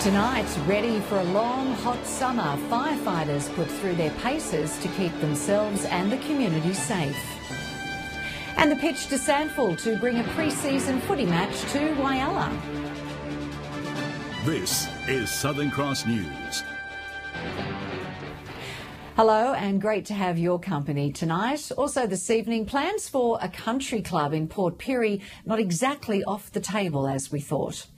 Tonight, ready for a long, hot summer, firefighters put through their paces to keep themselves and the community safe. And the pitch to Sandford to bring a pre-season footy match to Whyalla. This is Southern Cross News. Hello and great to have your company tonight. Also this evening, plans for a country club in Port Pirie not exactly off the table as we thought.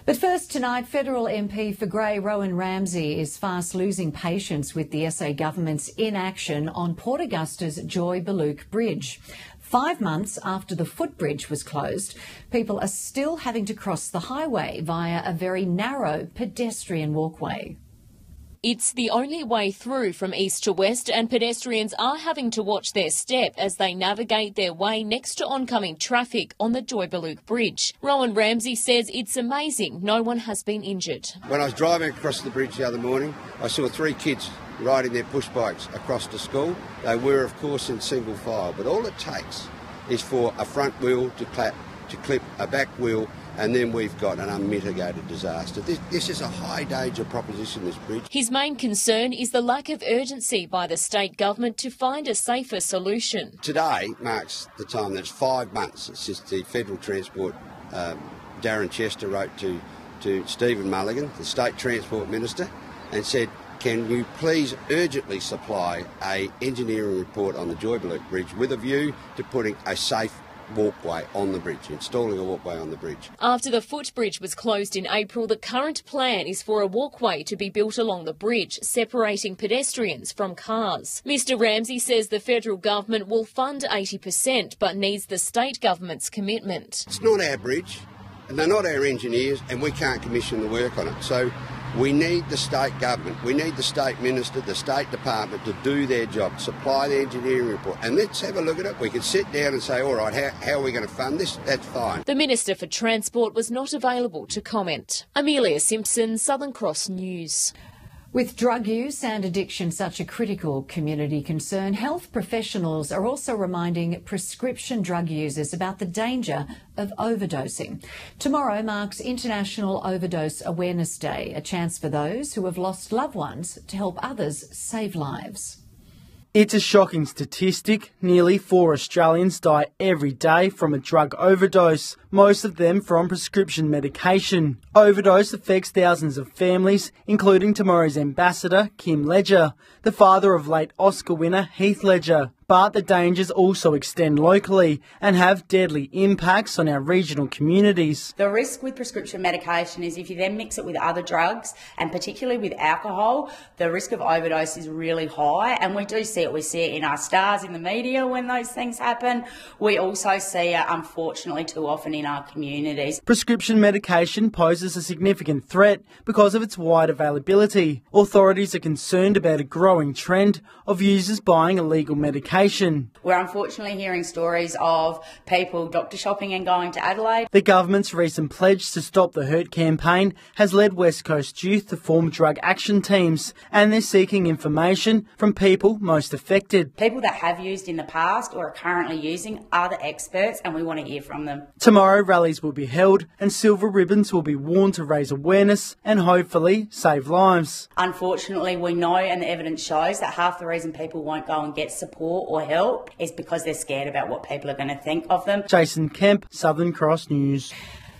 But first tonight, Federal MP for Grey Rowan Ramsey is fast losing patience with the SA government's inaction on Port Augusta's Joy-Baluke Bridge. 5 months after the footbridge was closed, people are still having to cross the highway via a very narrow pedestrian walkway. It's the only way through from east to west, and pedestrians are having to watch their step as they navigate their way next to oncoming traffic on the Joy-Baluke Bridge. Rowan Ramsey says it's amazing no one has been injured. When I was driving across the bridge the other morning, I saw 3 kids riding their push bikes across to school. They were, of course, in single file, but all it takes is for a front wheel to clip a back wheel, and then we've got an unmitigated disaster. This is a high danger proposition, this bridge. His main concern is the lack of urgency by the state government to find a safer solution. Today marks the time that it's 5 months since the Federal Transport, Darren Chester, wrote to Stephen Mulligan, the State Transport Minister, and said, can you please urgently supply an engineering report on the Joy-Baluke Bridge with a view to putting a safe walkway on the bridge, installing a walkway on the bridge. After the footbridge was closed in April, the current plan is for a walkway to be built along the bridge, separating pedestrians from cars. Mr Ramsey says the federal government will fund 80% but needs the state government's commitment. It's not our bridge and they're not our engineers, and we can't commission the work on it. So we need the state government, we need the state minister, the state department to do their job, supply the engineering report, and let's have a look at it. We can sit down and say, all right, how are we going to fund this? That's fine. The Minister for Transport was not available to comment. Emilia Simpson, Southern Cross News. With drug use and addiction such a critical community concern, health professionals are also reminding prescription drug users about the danger of overdosing. Tomorrow marks International Overdose Awareness Day, a chance for those who have lost loved ones to help others save lives. It's a shocking statistic. Nearly 4 Australians die every day from a drug overdose, most of them from prescription medication. Overdose affects thousands of families, including tomorrow's ambassador, Kim Ledger, the father of late Oscar winner Heath Ledger. But the dangers also extend locally and have deadly impacts on our regional communities. The risk with prescription medication is if you then mix it with other drugs, and particularly with alcohol, the risk of overdose is really high, and we do see it. We see it in our stars in the media when those things happen. We also see it, unfortunately, too often in our communities. Prescription medication poses a significant threat because of its wide availability. Authorities are concerned about a growing trend of users buying illegal medication. We're unfortunately hearing stories of people doctor shopping and going to Adelaide. The government's recent pledge to stop the hurt campaign has led West Coast youth to form drug action teams, and they're seeking information from people most affected. People that have used in the past or are currently using are the experts, and we want to hear from them. Tomorrow rallies will be held and silver ribbons will be worn to raise awareness and hopefully save lives. Unfortunately, we know and the evidence shows that half the reason people won't go and get support or help is because they're scared about what people are going to think of them. Jason Kemp, Southern Cross News.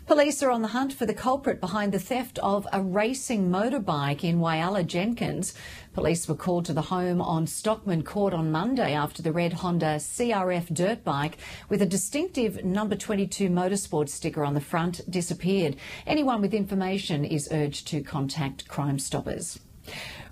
Police are on the hunt for the culprit behind the theft of a racing motorbike in Whyalla, Jenkins. Police were called to the home on Stockman Court on Monday after the red Honda CRF dirt bike with a distinctive number 22 motorsport sticker on the front disappeared. Anyone with information is urged to contact Crime Stoppers.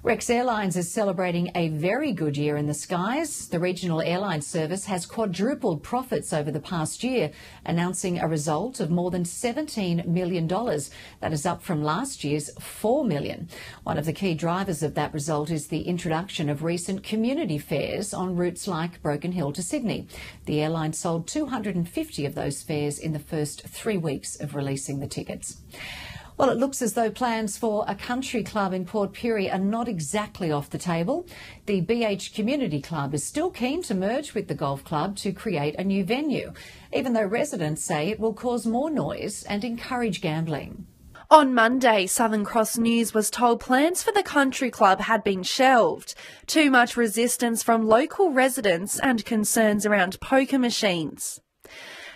Rex Airlines is celebrating a very good year in the skies. The regional airline service has quadrupled profits over the past year, announcing a result of more than $17 million. That is up from last year's $4 million. One of the key drivers of that result is the introduction of recent community fares on routes like Broken Hill to Sydney. The airline sold 250 of those fares in the first 3 weeks of releasing the tickets. Well, it looks as though plans for a country club in Port Pirie are not exactly off the table. The BH Community Club is still keen to merge with the golf club to create a new venue, even though residents say it will cause more noise and encourage gambling. On Monday, Southern Cross News was told plans for the country club had been shelved. Too much resistance from local residents and concerns around poker machines.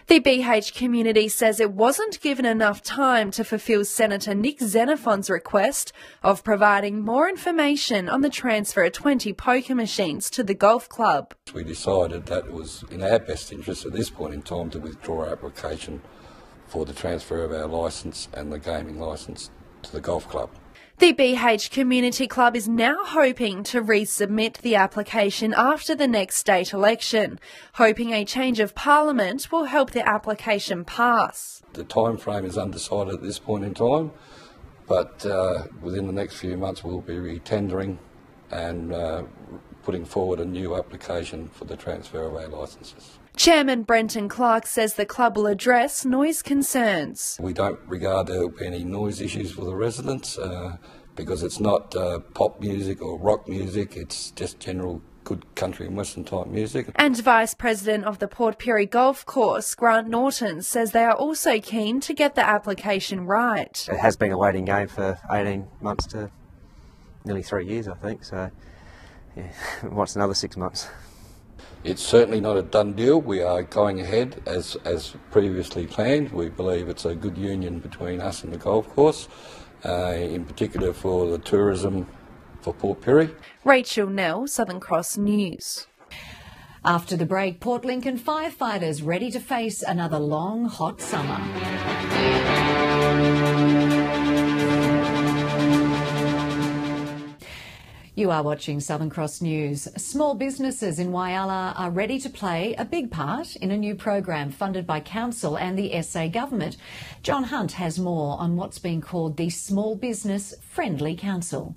The BH community says it wasn't given enough time to fulfil Senator Nick Xenophon's request of providing more information on the transfer of 20 poker machines to the golf club. We decided that it was in our best interest at this point in time to withdraw our application for the transfer of our licence and the gaming licence to the golf club. The BH Community Club is now hoping to resubmit the application after the next state election, hoping a change of parliament will help the application pass. The time frame is undecided at this point in time, but within the next few months we'll be re-tendering and putting forward a new application for the transfer of our licences. Chairman Brenton Clark says the club will address noise concerns. We don't regard there will be any noise issues for the residents because it's not pop music or rock music, it's just general good country and western type music. And Vice President of the Port Pirie Golf Course, Grant Norton, says they are also keen to get the application right. It has been a waiting game for 18 months to nearly 3 years, I think, so yeah, what's another 6 months? It's certainly not a done deal. We are going ahead as previously planned. We believe it's a good union between us and the golf course, in particular for the tourism for Port Pirie. Rachel Nell, Southern Cross News. After the break, Port Lincoln firefighters ready to face another long, hot summer. You are watching Southern Cross News. Small businesses in Whyalla are ready to play a big part in a new program funded by Council and the SA Government. John Hunt has more on what's being called the Small Business Friendly Council.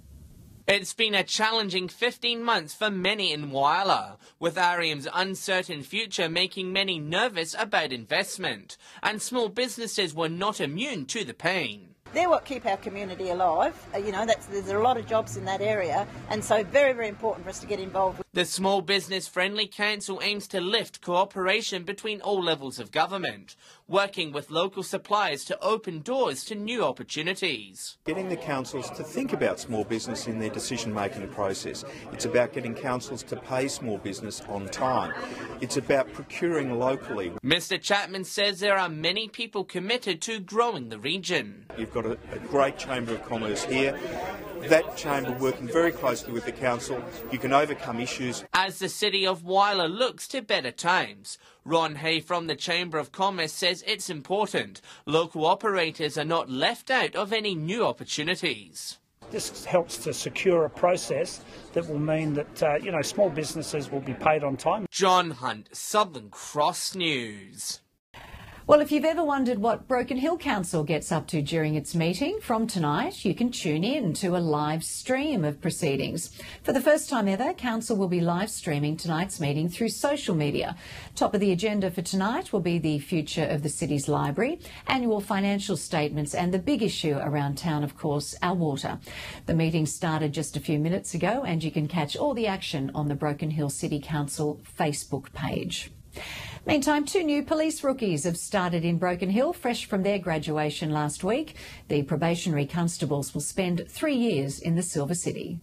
It's been a challenging 15 months for many in Whyalla, with REM's uncertain future making many nervous about investment, and small businesses were not immune to the pain. They're what keep our community alive. There's a lot of jobs in that area, and so very, very important for us to get involved. The Small Business Friendly Council aims to lift cooperation between all levels of government, working with local suppliers to open doors to new opportunities. Getting the councils to think about small business in their decision-making process. It's about getting councils to pay small business on time. It's about procuring locally. Mr. Chapman says there are many people committed to growing the region. You've got a great Chamber of Commerce here. That chamber working very closely with the council, you can overcome issues. As the city of Whyalla looks to better times, Ron Hay from the Chamber of Commerce says it's important local operators are not left out of any new opportunities. This helps to secure a process that will mean that small businesses will be paid on time. John Hunt, Southern Cross News. Well, if you've ever wondered what Broken Hill Council gets up to during its meeting, from tonight you can tune in to a live stream of proceedings. For the first time ever, Council will be live streaming tonight's meeting through social media. Top of the agenda for tonight will be the future of the city's library, annual financial statements and the big issue around town, of course, our water. The meeting started just a few minutes ago and you can catch all the action on the Broken Hill City Council Facebook page. Meantime, 2 new police rookies have started in Broken Hill, fresh from their graduation last week. The probationary constables will spend 3 years in the Silver City.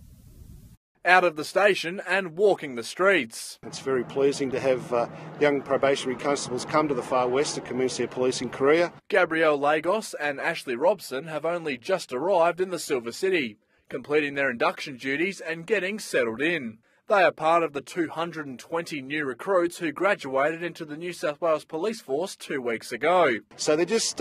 Out of the station and walking the streets. It's very pleasing to have young probationary constables come to the far west to commence their policing career. Gabrielle Lagos and Ashley Robson have only just arrived in the Silver City, completing their induction duties and getting settled in. They are part of the 220 new recruits who graduated into the New South Wales Police Force 2 weeks ago. So they're just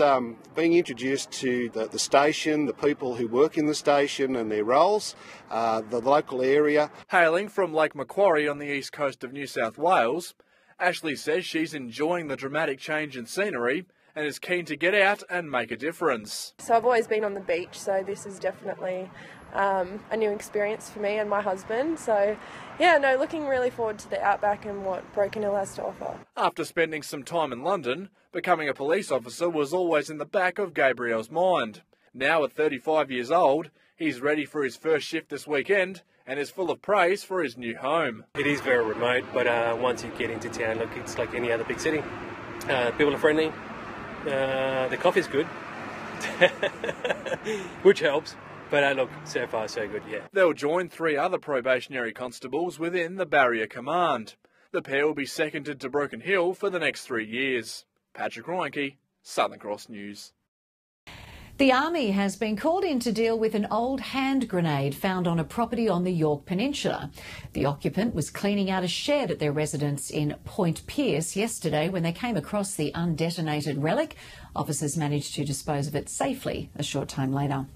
being introduced to the station, the people who work in the station and their roles, the local area. Hailing from Lake Macquarie on the east coast of New South Wales, Ashley says she's enjoying the dramatic change in scenery and is keen to get out and make a difference. So I've always been on the beach, so this is definitely a new experience for me and my husband. So looking really forward to the outback and what Broken Hill has to offer. After spending some time in London, becoming a police officer was always in the back of Gabrielle's mind. Now at 35 years old, he's ready for his first shift this weekend and is full of praise for his new home. It is very remote, but once you get into town, it's like any other big city. People are friendly, the coffee's good, which helps. But look, so far so good, yeah. They'll join 3 other probationary constables within the Barrier Command. The pair will be seconded to Broken Hill for the next 3 years. Patrick Reinke, Southern Cross News. The Army has been called in to deal with an old hand grenade found on a property on the York Peninsula. The occupant was cleaning out a shed at their residence in Point Pearce yesterday when they came across the undetonated relic. Officers managed to dispose of it safely a short time later.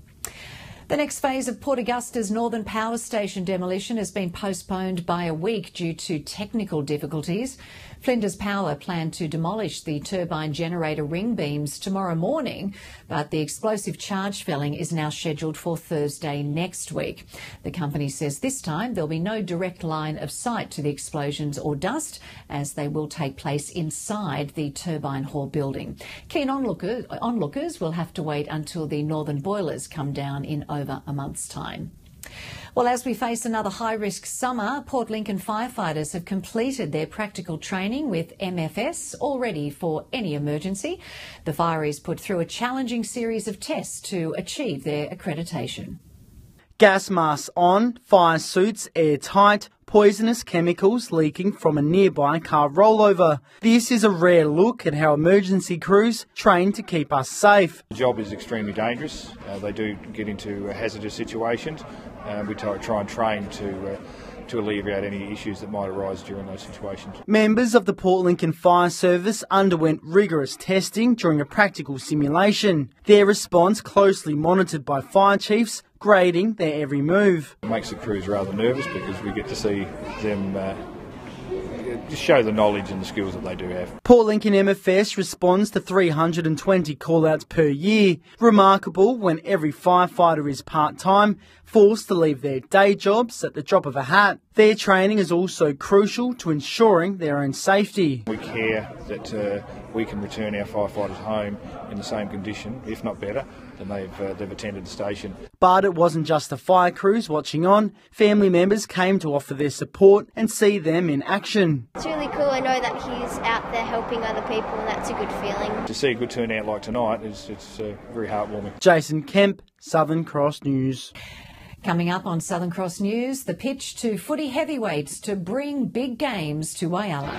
The next phase of Port Augusta's Northern Power Station demolition has been postponed by a week due to technical difficulties. Flinders Power planned to demolish the turbine generator ring beams tomorrow morning, but the explosive charge felling is now scheduled for Thursday next week. The company says this time there'll be no direct line of sight to the explosions or dust, as they will take place inside the turbine hall building. Keen onlookers will have to wait until the northern boilers come down in over a month's time. Well, as we face another high-risk summer, Port Lincoln firefighters have completed their practical training with MFS, all ready for any emergency. The fireys put through a challenging series of tests to achieve their accreditation. Gas masks on, fire suits airtight, poisonous chemicals leaking from a nearby car rollover. This is a rare look at how emergency crews train to keep us safe. The job is extremely dangerous. They do get into hazardous situations. We try and train to alleviate any issues that might arise during those situations. Members of the Port Lincoln Fire Service underwent rigorous testing during a practical simulation. Their response closely monitored by fire chiefs, grading their every move. It makes the crews rather nervous because we get to see them just show the knowledge and the skills that they do have. Port Lincoln MFS responds to 320 call-outs per year. Remarkable when every firefighter is part-time, forced to leave their day jobs at the drop of a hat. Their training is also crucial to ensuring their own safety. We care that we can return our firefighters home in the same condition, if not better, than they've attended the station. But it wasn't just the fire crews watching on. Family members came to offer their support and see them in action. It's really cool. I know that he's out there helping other people, and that's a good feeling. To see a good turnout like tonight, it's very heartwarming. Jason Kemp, Southern Cross News. Coming up on Southern Cross News, the pitch to footy heavyweights to bring big games to Whyalla.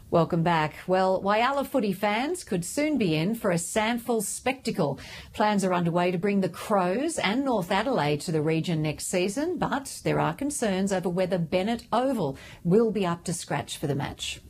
Welcome back. Well, Whyalla footy fans could soon be in for a SANFL spectacle. Plans are underway to bring the Crows and North Adelaide to the region next season, but there are concerns over whether Bennett Oval will be up to scratch for the match.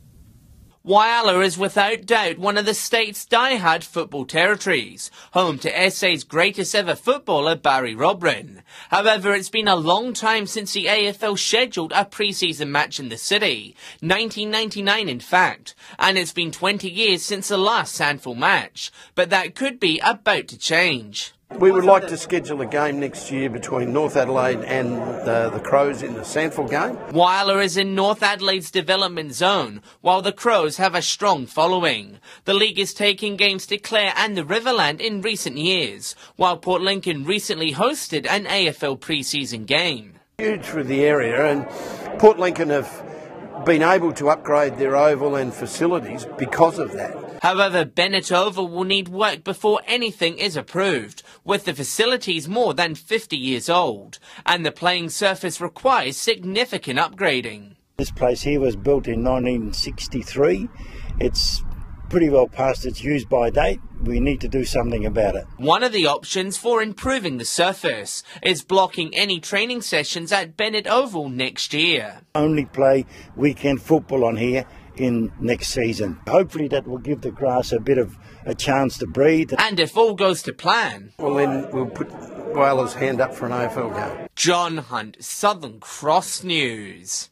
Whyalla is without doubt one of the state's die-hard football territories, home to SA's greatest ever footballer Barry Robrin. However, it's been a long time since the AFL scheduled a pre-season match in the city, 1999 in fact, and it's been 20 years since the last SANFL match, but that could be about to change. We would like to schedule a game next year between North Adelaide and the Crows in the SANFL game. Whyalla is in North Adelaide's development zone, while the Crows have a strong following. The league is taking games to Clare and the Riverland in recent years, while Port Lincoln recently hosted an AFL pre-season game. Huge for the area, and Port Lincoln have been able to upgrade their oval and facilities because of that. However, Bennett Oval will need work before anything is approved, with the facilities more than 50 years old, and the playing surface requires significant upgrading. This place here was built in 1963. It's pretty well past its use-by date. We need to do something about it. One of the options for improving the surface is blocking any training sessions at Bennett Oval next year. Only play weekend football on here in next season. Hopefully that will give the grass a bit of a chance to breathe. And if all goes to plan, well, then we'll put Whyallah's hand up for an AFL game. John Hunt, Southern Cross News.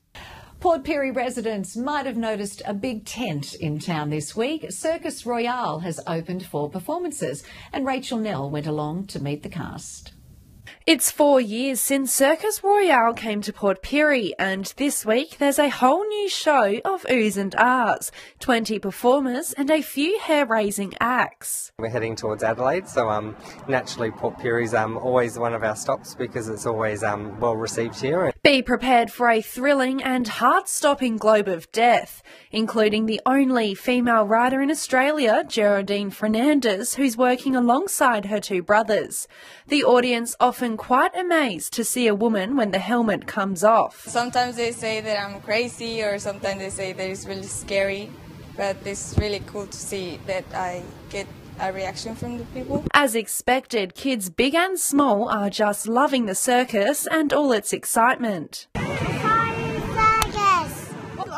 Port Pirie residents might have noticed a big tent in town this week. Circus Royale has opened for performances, and Rachel Nell went along to meet the cast. It's 4 years since Circus Royale came to Port Pirie, and this week there's a whole new show of oohs and ahs, 20 performers and a few hair-raising acts. We're heading towards Adelaide, so naturally Port Pirie's always one of our stops because it's always well received here. Be prepared for a thrilling and heart-stopping globe of death, including the only female rider in Australia, Geraldine Fernandez, who's working alongside her two brothers. The audience often quite amazed to see a woman when the helmet comes off. Sometimes they say that I'm crazy, or sometimes they say that it's really scary, but it's really cool to see that I get a reaction from the people. As expected, kids big and small are just loving the circus and all its excitement.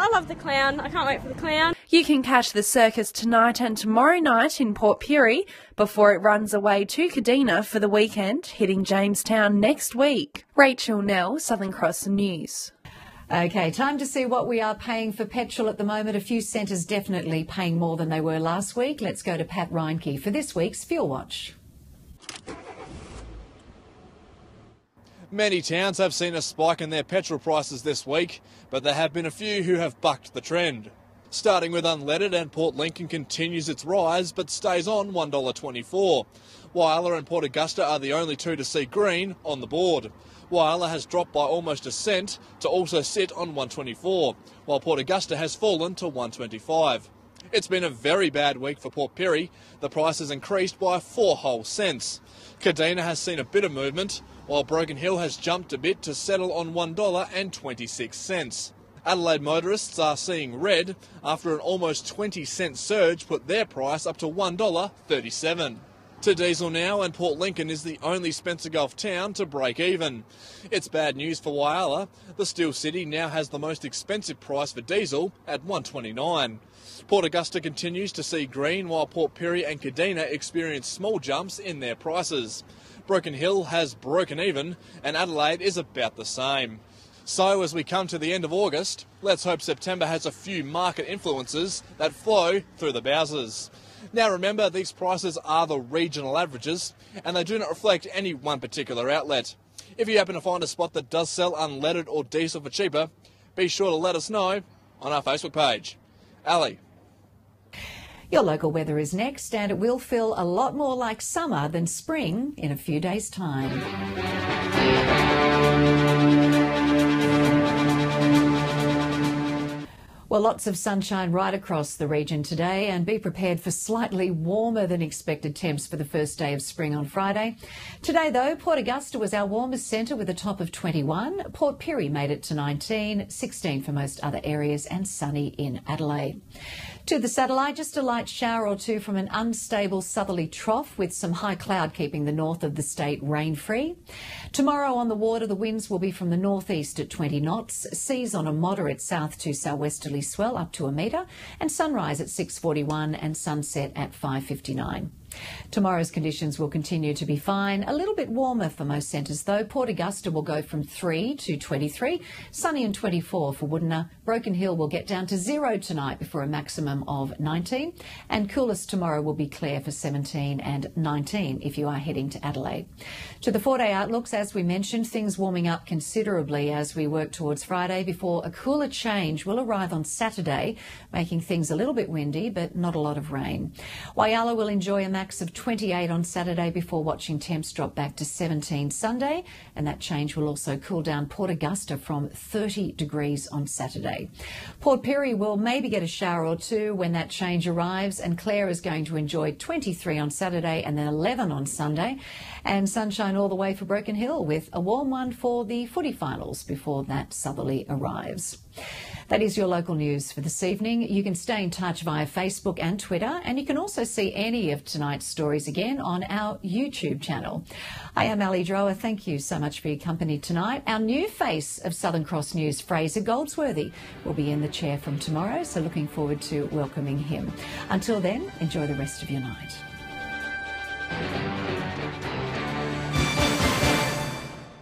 I love the clown. I can't wait for the clown. You can catch the circus tonight and tomorrow night in Port Pirie before it runs away to Kadina for the weekend, hitting Jamestown next week. Rachel Nell, Southern Cross News. Okay, time to see what we are paying for petrol at the moment. A few centres definitely paying more than they were last week. Let's go to Pat Reinke for this week's Fuel Watch. Many towns have seen a spike in their petrol prices this week, but there have been a few who have bucked the trend. Starting with unleaded, and Port Lincoln continues its rise but stays on $1.24. Whyalla and Port Augusta are the only two to see green on the board. Whyalla has dropped by almost a cent to also sit on $1.24, while Port Augusta has fallen to $1.25. It's been a very bad week for Port Pirie. The price has increased by 4 whole cents. Kadina has seen a bit of movement, while Broken Hill has jumped a bit to settle on $1.26. Adelaide motorists are seeing red after an almost 20-cent surge put their price up to $1.37. To diesel now, and Port Lincoln is the only Spencer Gulf town to break even. It's bad news for Whyalla. The Steel City now has the most expensive price for diesel at $1.29. Port Augusta continues to see green, while Port Pirie and Kadina experience small jumps in their prices. Broken Hill has broken even, and Adelaide is about the same. So as we come to the end of August, let's hope September has a few market influences that flow through the bowsers. Now remember, these prices are the regional averages, and they do not reflect any one particular outlet. If you happen to find a spot that does sell unleaded or diesel for cheaper, be sure to let us know on our Facebook page. Ali. Your local weather is next, and it will feel a lot more like summer than spring in a few days' time. Well, lots of sunshine right across the region today, and be prepared for slightly warmer than expected temps for the first day of spring on Friday. Today, though, Port Augusta was our warmest centre with a top of 21. Port Pirie made it to 19, 16 for most other areas, and sunny in Adelaide. To the satellite, just a light shower or two from an unstable southerly trough with some high cloud keeping the north of the state rain-free. Tomorrow on the water, the winds will be from the northeast at 20 knots, seas on a moderate south to southwesterly swell up to a metre, and sunrise at 6:41 and sunset at 5:59. Tomorrow's conditions will continue to be fine. A little bit warmer for most centres though. Port Augusta will go from 3 to 23, sunny and 24 for Whyalla. Broken Hill will get down to 0 tonight before a maximum of 19, and coolest tomorrow will be Clare for 17 and 19 if you are heading to Adelaide. To the 4-day outlooks, as we mentioned, things warming up considerably as we work towards Friday before a cooler change will arrive on Saturday, making things a little bit windy but not a lot of rain. Whyalla will enjoy a max of 28 on Saturday before watching temps drop back to 17 Sunday, and that change will also cool down Port Augusta from 30 degrees on Saturday. Port Pirie will maybe get a shower or two when that change arrives, and Clare is going to enjoy 23 on Saturday and then 11 on Sunday, and sunshine all the way for Broken Hill with a warm one for the footy finals before that southerly arrives. That is your local news for this evening. You can stay in touch via Facebook and Twitter, and you can also see any of tonight's stories again on our YouTube channel. I am Ali Drower. Thank you so much for your company tonight. Our new face of Southern Cross News, Fraser Goldsworthy, will be in the chair from tomorrow, so looking forward to welcoming him. Until then, enjoy the rest of your night.